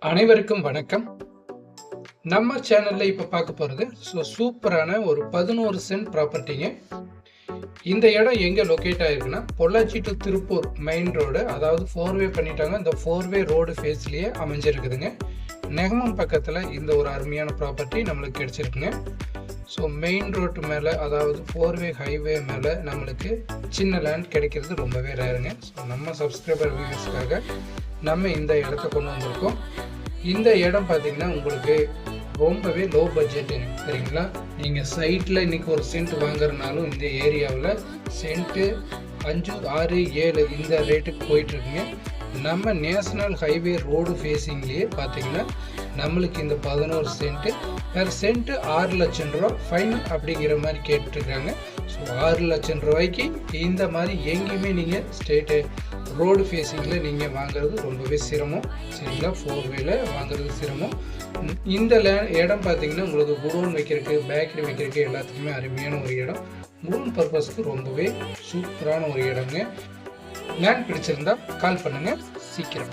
அனைவருக்கும் வணக்கம். நம்ம சேனல்ல இப்ப பார்க்க போறது சூப்பரான ஒரு 11 சென்ட் ப்ராப்பர்ட்டிங்க. இந்த இடம் எங்க லொகேட் ஆயிருக்குன்னா Pollachi to Tiruppur main road, அதாவது 4வே பண்ணிட்டாங்க. இந்த 4வே ரோடு ஃபேஸ்லயே அமைஞ்சிருக்குதுங்க. நெகமம் பக்கத்துல இந்த ஒரு அருமையான ப்ராப்பர்ட்டி நம்மளுக்கு கிடைச்சிருக்குங்க. ஸோ மெயின் ரோட்டு மேலே, அதாவது 4வே ஹைவே மேலே நம்மளுக்கு சின்ன லேண்ட் கிடைக்கிறது ரொம்பவே ரேருங்க. ஸோ நம்ம சப்ஸ்கிரைபர் வியூவர்ஸ்க்காக நம்ம இந்த இடத்த கொண்டு வந்திருக்கோம். இந்த இடம் பார்த்தீங்கன்னா உங்களுக்கு ரொம்பவே லோ பட்ஜெட்டுங்க, சரிங்களா? நீங்கள் சைட்டில் இன்றைக்கி ஒரு சென்ட் வாங்குறதுனாலும் இந்த ஏரியாவில் சென்ட்டு 5, 6, 7 இந்த ரேட்டுக்கு போயிட்டுருக்குங்க. நம்ம நேஷனல் ஹைவே ரோடு ஃபேஸிங்லேயே பார்த்தீங்கன்னா நம்மளுக்கு இந்த 11 சென்ட்டு பெர் சென்ட்டு 6 லட்சம் ரூபா ஃபைன் அப்படிங்கிற மாதிரி கேட்டுருக்காங்க. ஸோ 6 லட்சம் ரூபாய்க்கு இந்த மாதிரி எங்கேயுமே நீங்கள் ஸ்டேட்டு ரோடு ஃபேஸிங்கில் நீங்கள் வாங்குறது ரொம்பவே சிரமம், சரிங்களா? 4வேல வாங்குறது சிரமம். இந்த இடம் பார்த்தீங்கன்னா உங்களுக்கு குடோன் வைக்கிறதுக்கு, பேக்கரி வைக்கிறதுக்கு எல்லாத்துக்குமே அருமையான ஒரு இடம். குடோன் பர்பஸ்க்கு ரொம்பவே சூப்பரான ஒரு இடங்க. லேண்ட் பிடிச்சிருந்தா கால் பண்ணுங்கள் சீக்கிரம்.